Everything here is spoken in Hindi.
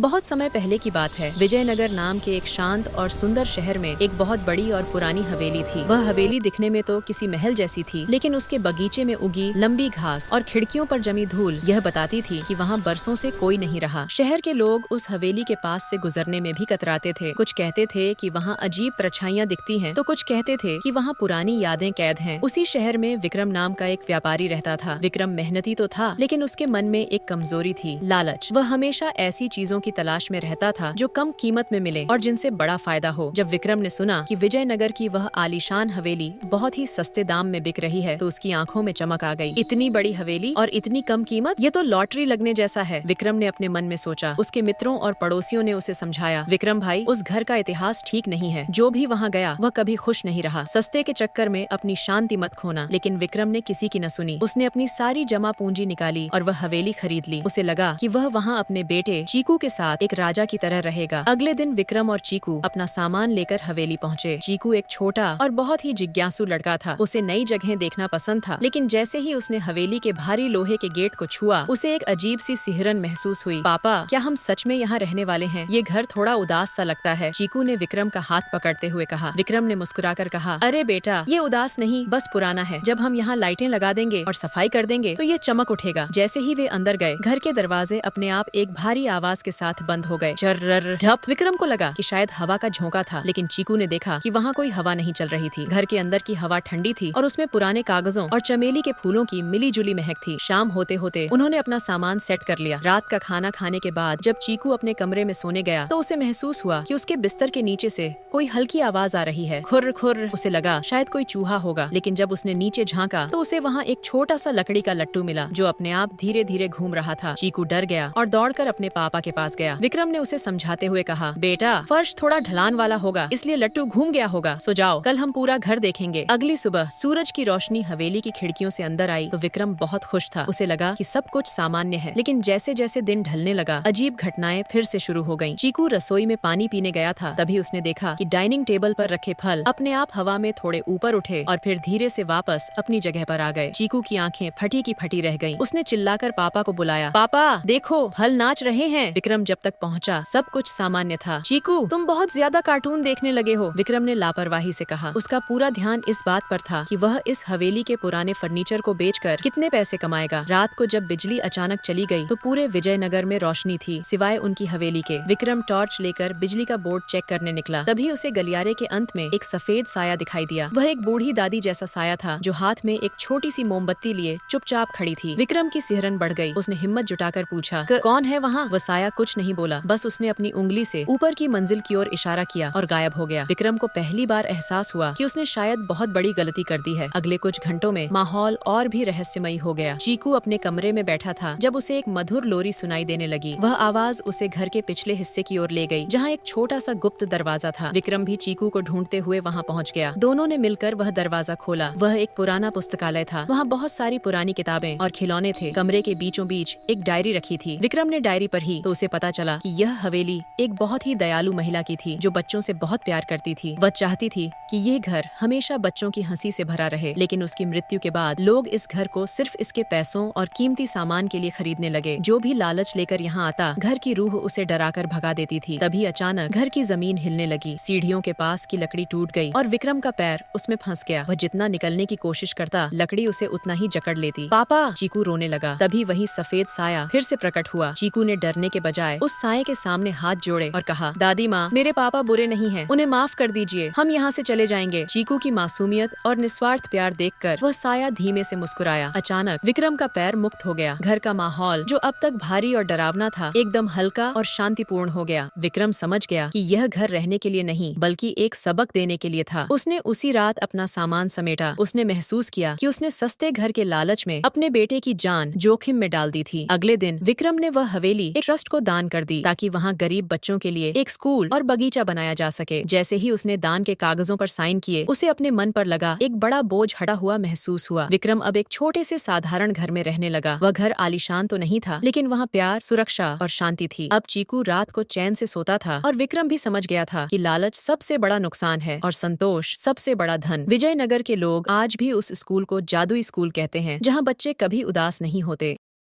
बहुत समय पहले की बात है। विजयनगर नाम के एक शांत और सुंदर शहर में एक बहुत बड़ी और पुरानी हवेली थी। वह हवेली दिखने में तो किसी महल जैसी थी, लेकिन उसके बगीचे में उगी लंबी घास और खिड़कियों पर जमी धूल यह बताती थी कि वहाँ बरसों से कोई नहीं रहा। शहर के लोग उस हवेली के पास से गुजरने में भी कतराते थे। कुछ कहते थे कि वहाँ अजीब परछाइयाँ दिखती हैं, तो कुछ कहते थे कि वहाँ पुरानी यादें कैद हैं। उसी शहर में विक्रम नाम का एक व्यापारी रहता था। विक्रम मेहनती तो था, लेकिन उसके मन में एक कमजोरी थी, लालच। वह हमेशा ऐसी चीजों की तलाश में रहता था जो कम कीमत में मिले और जिनसे बड़ा फायदा हो। जब विक्रम ने सुना कि विजयनगर की वह आलीशान हवेली बहुत ही सस्ते दाम में बिक रही है, तो उसकी आंखों में चमक आ गई। इतनी बड़ी हवेली और इतनी कम कीमत, ये तो लॉटरी लगने जैसा है, विक्रम ने अपने मन में सोचा। उसके मित्रों और पड़ोसियों ने उसे समझाया, विक्रम भाई, उस घर का इतिहास ठीक नहीं है। जो भी वहाँ गया वह कभी खुश नहीं रहा। सस्ते के चक्कर में अपनी शांति मत खोना। लेकिन विक्रम ने किसी की न सुनी। उसने अपनी सारी जमा पूंजी निकाली और वह हवेली खरीद ली। उसे लगा कि वह वहाँ अपने बेटे चीकू के साथ एक राजा की तरह रहेगा। अगले दिन विक्रम और चीकू अपना सामान लेकर हवेली पहुँचे। चीकू एक छोटा और बहुत ही जिज्ञासु लड़का था। उसे नई जगह देखना पसंद था, लेकिन जैसे ही उसने हवेली के भारी लोहे के गेट को छुआ, उसे एक अजीब सी सिहरन महसूस हुई। पापा, क्या हम सच में यहाँ रहने वाले हैं? ये घर थोड़ा उदास सा लगता है, चीकू ने विक्रम का हाथ पकड़ते हुए कहा। विक्रम ने मुस्कुराकर कहा, अरे बेटा, ये उदास नहीं, बस पुराना है। जब हम यहाँ लाइटें लगा देंगे और सफाई कर देंगे तो ये चमक उठेगा। जैसे ही वे अंदर गए, घर के दरवाजे अपने आप एक भारी आवाज के साथ बंद हो गए। चर्रर ढप। विक्रम को लगा कि शायद हवा का झोंका था, लेकिन चीकू ने देखा कि वहाँ कोई हवा नहीं चल रही थी। घर के अंदर की हवा ठंडी थी और उसमें पुराने कागजों और चमेली के फूलों की मिली जुली महक थी। शाम होते होते उन्होंने अपना सामान सेट कर लिया। रात का खाना खाने के बाद जब चीकू अपने कमरे में सोने गया, तो उसे महसूस हुआ कि उसके बिस्तर के नीचे से कोई हल्की आवाज आ रही है। खुर खुर। उसे लगा शायद कोई चूहा होगा, लेकिन जब उसने नीचे झांका तो उसे वहाँ एक छोटा सा लकड़ी का लट्टू मिला, जो अपने आप धीरे धीरे घूम रहा था। चीकू डर गया और दौड़कर अपने पापा के पास गया। विक्रम ने उसे समझाते हुए कहा, बेटा, फर्श थोड़ा ढलान वाला होगा, इसलिए लट्टू घूम गया होगा। सो जाओ, कल हम पूरा घर देखेंगे। अगली सुबह सूरज की रोशनी हवेली की खिड़कियों से अंदर आई तो विक्रम बहुत खुश था। उसे लगा कि सब कुछ सामान्य है, लेकिन जैसे जैसे दिन ढलने लगा, अजीब घटनाएं फिर से शुरू हो गईं। चीकू रसोई में पानी पीने गया था, तभी उसने देखा कि डाइनिंग टेबल पर रखे फल अपने आप हवा में थोड़े ऊपर उठे और फिर धीरे से वापस अपनी जगह पर आ गए। चीकू की आंखें फटी की फटी रह गईं। उसने चिल्लाकर पापा को बुलाया, पापा देखो, फल नाच रहे हैं। विक्रम जब तक पहुंचा, सब कुछ सामान्य था। चीकू, तुम बहुत ज्यादा कार्टून देखने लगे हो, विक्रम ने लापरवाही से कहा। उसका पूरा ध्यान इस बात पर था कि वह इस हवेली के पुराने फर्नीचर को बेचकर कितने पैसे कमाएगा। रात को जब बिजली अचानक चली गई तो पूरे विजयनगर में रोशनी थी, सिवाय उनकी हवेली के। विक्रम टॉर्च लेकर बिजली का बोर्ड चेक करने निकला। तभी उसे गलियारे के अंत में एक सफेद साया दिखाई दिया। वह एक बूढ़ी दादी जैसा साया था, जो हाथ में एक छोटी सी मोमबत्ती लिए चुपचाप खड़ी थी। विक्रम की सिहरन बढ़ गई। उसने हिम्मत जुटाकर पूछा, कौन है वहाँ? वह साया कुछ नहीं बोला, बस उसने अपनी उंगली से ऊपर की मंजिल की ओर इशारा किया और गायब हो गया। विक्रम को पहली बार एहसास हुआ कि उसने शायद बहुत बड़ी गलती कर दी है। अगले कुछ घंटों में माहौल और भी रहस्यमयी हो गया। चीकू अपने कमरे में बैठा था जब उसे एक मधुर लोरी सुनाई देने लगी। वह आवाज उसे घर के पिछले हिस्से की ओर ले गई, जहाँ एक छोटा सा गुप्त दरवाजा था। विक्रम भी चीकू को ढूंढते हुए वहाँ पहुँच गया। दोनों ने मिलकर वह दरवाजा खोला। वह एक पुराना पुस्तकालय था। वहाँ बहुत सारी पुरानी किताबें और खिलौने थे। कमरे के बीचों बीच एक डायरी रखी थी। विक्रम ने डायरी पढ़ी तो उसे पता चला कि यह हवेली एक बहुत ही दयालु महिला की थी, जो बच्चों से बहुत प्यार करती थी। वह चाहती थी कि ये घर हमेशा बच्चों की हंसी से भरा रहे, लेकिन उसकी मृत्यु के बाद लोग इस घर को सिर्फ इसके पैसों और कीमती सामान के लिए खरीदने लगे। जो भी लालच लेकर यहाँ आता, घर की रूह उसे डराकर भगा देती थी। तभी अचानक घर की जमीन हिलने लगी। सीढ़ियों के पास की लकड़ी टूट गई और विक्रम का पैर उसमें फंस गया। वह जितना निकलने की कोशिश करता, लकड़ी उसे उतना ही जकड़ लेती। पापा, चीकू रोने लगा। तभी वही सफेद साया फिर से प्रकट हुआ। चीकू ने डरने के बजाय उस साये के सामने हाथ जोड़े और कहा, दादी माँ, मेरे पापा बुरे नहीं हैं, उन्हें माफ कर दीजिए, हम यहाँ से चले जाएंगे। चीकू की मासूमियत और निस्वार्थ प्यार देखकर वह साया धीमे से मुस्कुराया। अचानक विक्रम का पैर मुक्त हो गया। घर का माहौल, जो अब तक भारी और डरावना था, एकदम हल्का और शांतिपूर्ण हो गया। विक्रम समझ गया कि यह घर रहने के लिए नहीं, बल्कि एक सबक देने के लिए था। उसने उसी रात अपना सामान समेटा। उसने महसूस किया कि उसने सस्ते घर के लालच में अपने बेटे की जान जोखिम में डाल दी थी। अगले दिन विक्रम ने वह हवेली एक ट्रस्ट को दान कर दी, ताकि वहाँ गरीब बच्चों के लिए एक स्कूल और बगीचा बनाया जा सके। जैसे ही उसने दान के कागजों पर साइन किए, उसे अपने मन पर लगा एक बड़ा बोझ हटा हुआ महसूस हुआ। विक्रम अब एक छोटे से साधारण घर में रहने लगा। वह घर आलीशान तो नहीं था, लेकिन वहाँ प्यार, सुरक्षा और शांति थी। अब चीकू रात को चैन से सोता था और विक्रम भी समझ गया था कि लालच सबसे बड़ा नुकसान है और संतोष सबसे बड़ा धन। विजयनगर के लोग आज भी उस स्कूल को जादुई स्कूल कहते हैं, जहाँ बच्चे कभी उदास नहीं होते।